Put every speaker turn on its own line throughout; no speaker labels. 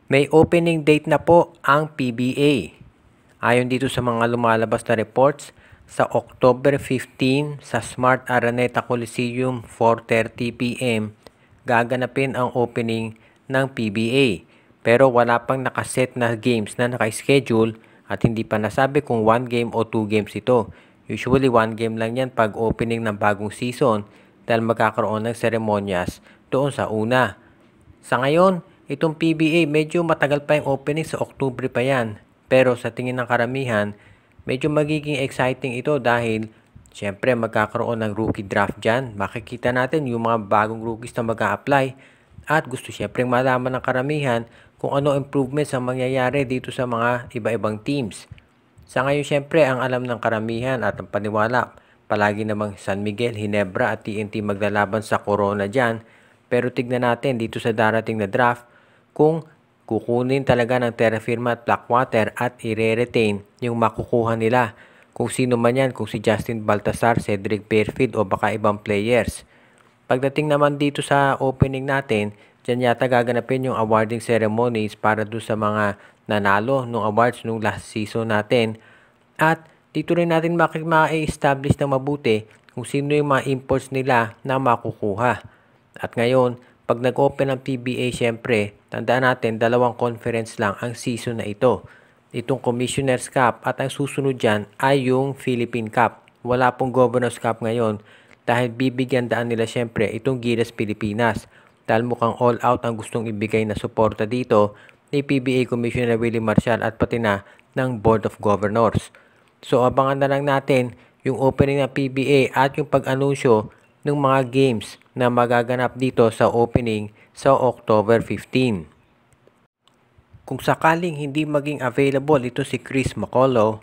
May opening date na po ang PBA. Ayon dito sa mga lumalabas na reports, sa October 15 sa Smart Araneta Coliseum 4:30 PM gaganapin ang opening ng PBA. Pero wala pang nakaset na games na naka-schedule at hindi pa nasabi kung 1 game o 2 games ito. Usually 1 game lang yan pag opening ng bagong season dahil magkakaroon ng seremonyas doon sa una. Sa ngayon, itong PBA medyo matagal pa yung opening, sa October pa yan. Pero sa tingin ng karamihan, medyo magiging exciting ito dahil syempre magkakaroon ng rookie draft dyan. Makikita natin yung mga bagong rookies na mag-a-apply at gusto syempre malaman ng karamihan kung ano improvements ang mangyayari dito sa mga iba-ibang teams. Sa ngayon syempre ang alam ng karamihan at ang paniwala, palagi namang San Miguel, Ginebra at TNT maglalaban sa Corona dyan. Pero tignan natin dito sa darating na draft kung kukunin talaga ng Terra Firma at Blackwater at i-retain yung makukuha nila. Kung sino man yan, kung si Justin Baltasar, Cedric Fairfield o baka ibang players. Pagdating naman dito sa opening natin, dyan yata gaganapin yung awarding ceremonies para doon sa mga nanalo ng awards nung last season natin. At dito rin natin ma-establish ng mabuti kung sino yung mga imports nila na makukuha. At ngayon, pag nag-open ang PBA, syempre, tandaan natin, 2 conference lang ang season na ito. Itong Commissioner's Cup at ang susunod dyan ay yung Philippine Cup. Wala pong Governor's Cup ngayon dahil bibigyan daan nila syempre itong Gilas Pilipinas. Dahil mukhang all out ang gustong ibigay na suporta dito ni PBA Commissioner Willie Marcial at pati na ng Board of Governors. So abangan na lang natin yung opening ng PBA at yung pag-anunsyo ng mga games na magaganap dito sa opening sa October 15. Kung sakaling hindi maging available ito si Chris Macaulay,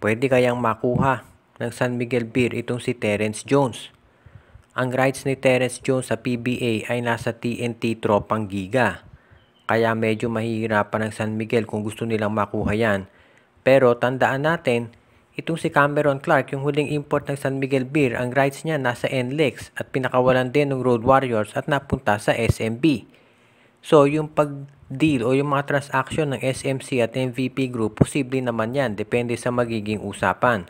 pwede kayang makuha ng San Miguel Beer itong si Terrence Jones. Ang rights ni Terrence Jones sa PBA ay nasa TNT Tropang Giga. Kaya medyo mahihirapan ng San Miguel kung gusto nilang makuha yan. Pero tandaan natin, itong si Cameron Clark, yung huling import ng San Miguel Beer, ang rights niya nasa NLEX at pinakawalan din ng Road Warriors at napunta sa SMB. So, yung pag-deal o yung mga transaction ng SMC at MVP Group, posible naman yan, depende sa magiging usapan.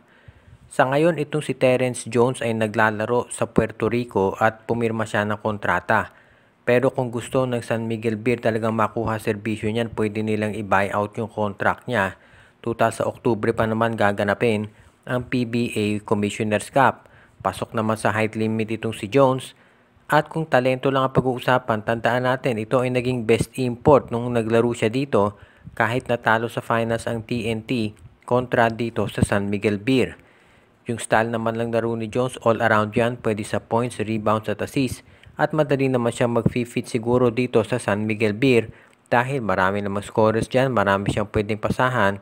Sa ngayon, itong si Terrence Jones ay naglalaro sa Puerto Rico at pumirma siya ng kontrata. Pero kung gusto ng San Miguel Beer talagang makuha serbisyo niyan, pwede nilang i-buy out yung contract niya. Tutal sa Oktubre pa naman gaganapin ang PBA Commissioner's Cup. Pasok naman sa height limit itong si Jones. At kung talento lang ang pag-uusapan, tandaan natin ito ay naging best import nung naglaro siya dito kahit natalo sa finals ang TNT kontra dito sa San Miguel Beer. Yung style naman lang laro ni Jones, all around yan, pwede sa points, rebounds at assists. At madali naman siya mag-fit siguro dito sa San Miguel Beer dahil marami namang scorers dyan, marami siyang pwedeng pasahan.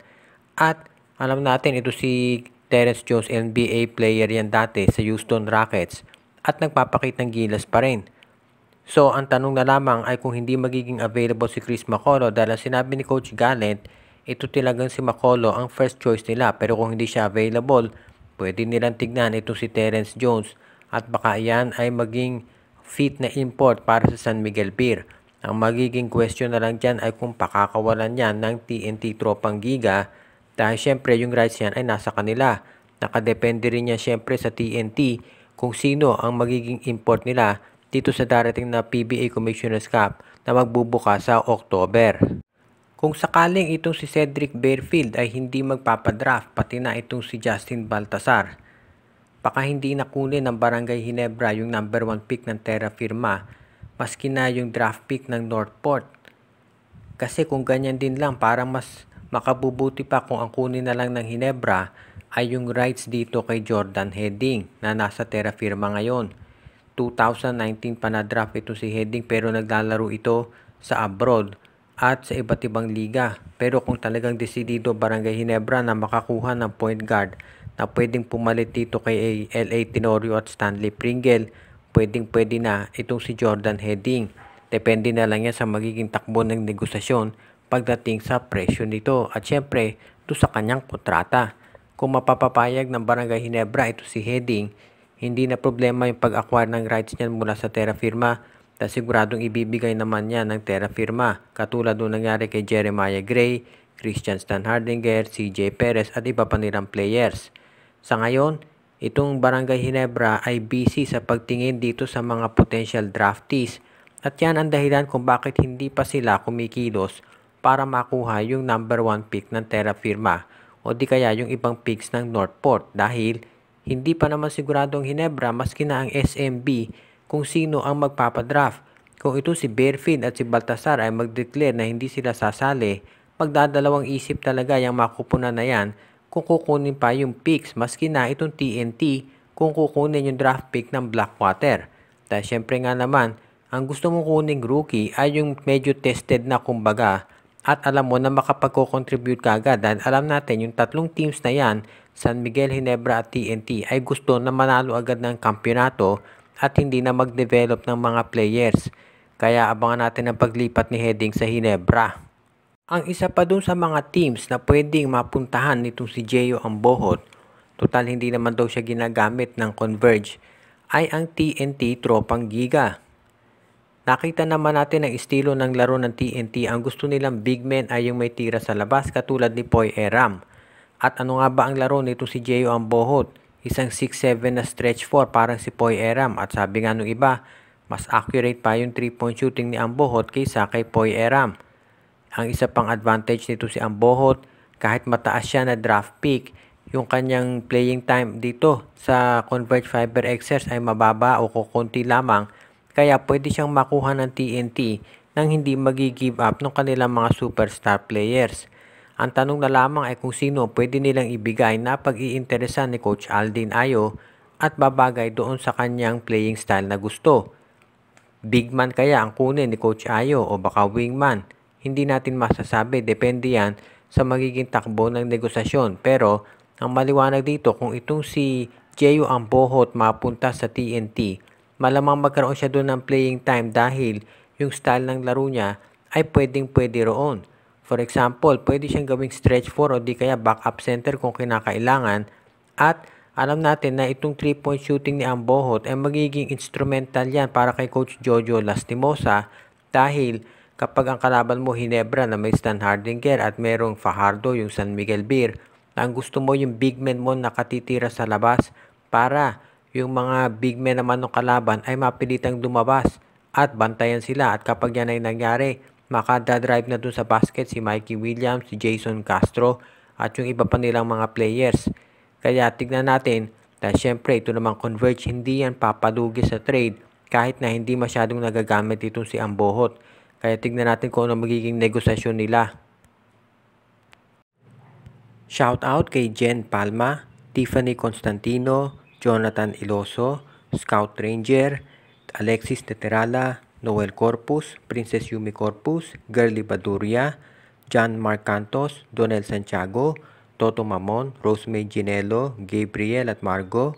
At alam natin ito si Terrence Jones, NBA player yan dati sa Houston Rockets at nagpapakitang gilas pa rin. So ang tanong na lamang ay kung hindi magiging available si Chris Macaulay dahil sinabi ni Coach Gallant, ito talagang si Macaulay ang first choice nila, pero kung hindi siya available, pwede nilang tignan itong si Terrence Jones at baka yan ay maging fit na import para sa San Miguel Beer. Ang magiging question na lang dyan ay kung pakakawalan yan ng TNT Tropang Giga dahil syempre yung rights yan ay nasa kanila. Nakadepende rin yan syempre sa TNT kung sino ang magiging import nila dito sa darating na PBA Commissioner's Cup na magbubukas sa October. Kung sakaling itong si Cedric Fairfield ay hindi magpapadraft, pati na itong si Justin Baltasar, baka hindi nakunin ng Barangay Ginebra yung number 1 pick ng Terra Firma, maski na yung draft pick ng Northport. Kasi kung ganyan din lang, parang mas makabubuti pa kung ang kunin na lang ng Ginebra ay yung rights dito kay Jordan Hedding na nasa Terra Firma ngayon. 2019 pa na draft ito si Hedding pero naglalaro ito sa abroad at sa iba't ibang liga. Pero kung talagang desidido Barangay Ginebra na makakuha ng point guard na pwedeng pumalit dito kay LA Tenorio at Stanley Pringle, pwedeng-pwede na itong si Jordan Hedding. Depende na lang yan sa magiging takbo ng negosasyon pagdating sa presyo nito at syempre ito sa kanyang kontrata. Kung mapapapayag ng Barangay Ginebra ito si Hedding, hindi na problema yung pag-acquire ng rights niyan mula sa Terra Firma dahil siguradong ibibigay naman yan ng Terra Firma, katulad nung nangyari kay Jeremiah Gray, Christian Standhardinger, CJ Perez at iba pa nilang players. Sa ngayon, itong Barangay Ginebra ay busy sa pagtingin dito sa mga potential draftees at yan ang dahilan kung bakit hindi pa sila kumikilos para makuha yung number 1 pick ng Terra Firma o di kaya yung ibang picks ng Northport dahil hindi pa naman siguradong Ginebra maski na ang SMB kung sino ang magpapadraft. Kung ito si Bearfield at si Baltasar ay mag-declare na hindi sila sasali, magdadalawang isip talaga yung makupunan na yan kung kukunin pa yung picks maski na itong TNT kung kukunin yung draft pick ng Blackwater. Dahil syempre nga naman, ang gusto mong kuning rookie ay yung medyo tested na kumbaga at alam mo na makapag-contribute ka agad dahil alam natin yung tatlong teams na yan, San Miguel, Ginebra at TNT ay gusto na manalo agad ng kampyonato at hindi na mag-develop ng mga players. Kaya abangan natin ang paglipat ni Heading sa Ginebra. Ang isa pa dun sa mga teams na pwedeng mapuntahan nitong si Gio Ambohot, total hindi naman daw siya ginagamit ng Converge, ay ang TNT Tropang Giga. Nakita naman natin ang estilo ng laro ng TNT. Ang gusto nilang big men ay yung may tira sa labas katulad ni Poy Eram. At ano nga ba ang laro nito si Gio Ambohot? Isang 6'7 na stretch 4 parang si Poy Eram at sabi nga nung iba, mas accurate pa yung 3-point shooting ni Ambohot kaysa kay Poy Eram. Ang isa pang advantage nito si Ambohot, kahit mataas siya na draft pick, yung kanyang playing time dito sa Converge Fiber XS ay mababa o kukunti lamang, kaya pwede siyang makuha ng TNT nang hindi magi-give up ng kanilang mga superstar players. Ang tanong na lamang ay kung sino pwede nilang ibigay na pag-iinteresan ni Coach Aldin Ayo at babagay doon sa kanyang playing style na gusto. Big man kaya ang kunin ni Coach Ayo o baka wingman? Hindi natin masasabi, depende yan sa magiging takbo ng negosasyon. Pero ang maliwanag dito kung itong si Gio Ambohot mapunta sa TNT, malamang magkaroon siya doon ng playing time dahil yung style ng laro niya ay pwede roon. For example, pwede siyang gawing stretch 4 o di kaya backup center kung kinakailangan. At alam natin na itong 3-point shooting ni Ambohot ay magiging instrumental yan para kay Coach Jojo Lastimosa dahil kapag ang kalaban mo Ginebra na may Standhardinger at merong Fajardo yung San Miguel Beer, ang gusto mo yung big men mo nakatitira sa labas para yung mga big men naman ng kalaban ay mapilitang lumabas at bantayan sila at kapag yan ay nangyari, makadadrive na dun sa basket si Mikey Williams, si Jason Castro at yung iba pa nilang mga players. Kaya tignan natin dahil syempre ito namang Converge hindi yan papalugi sa trade kahit na hindi masyadong nagagamit itong si Ambohot. Kaya tignan natin kung ano magiging negosasyon nila. Shout out kay Jen Palma, Tiffany Constantino, Jonathan Iloso, Scout Ranger, Alexis Teterala, Noel Corpus, Princess Yumi Corpus, Girly Baduria, John Mark Cantos, Donel Santiago, Toto Mamon, Rosemary Ginelo, Gabriel at Margo,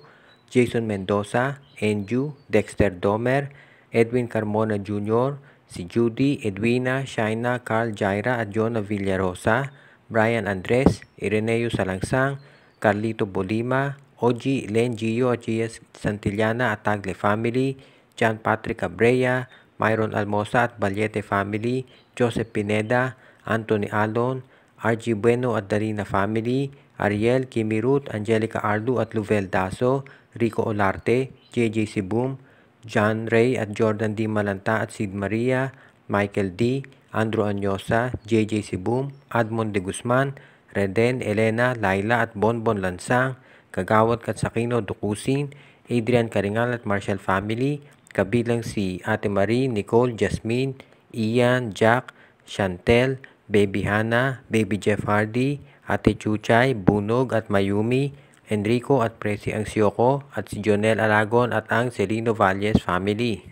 Jason Mendoza, Enju, Dexter Domer, Edwin Carmona Jr., si Judy, Edwina, Shaina, Carl Jaira at Jonah Villarosa, Brian Andres, Ireneo Salangsang, Carlito Bolima, Oji, Len Gio at G.S. Santillana at Tagle Family, John Patrick Abrea, Myron Almosa at Balyete Family, Joseph Pineda, Anthony Alon, RG Bueno at Darina Family, Ariel, Kimi Ruth, Angelica Arlu at Luvel Daso, Rico Olarte, JJ Sibum, John Ray at Jordan D. Malanta at Sid Maria, Michael D., Andrew Anyosa, JJ Sibum, Admond De Guzman, Reden, Elena, Laila at Bonbon Lansang, Kagawad Katsakino Dukusin, Adrian Karingal at Marshall Family, kabilang si Ate Marie, Nicole, Jasmine, Ian, Jack, Chantel, Baby Hana, Baby Jeff Hardy, Ate Chuchay, Bunog at Mayumi, Enrico at Presi Angsioko at si Jonel Aragon at ang Celino Valles Family.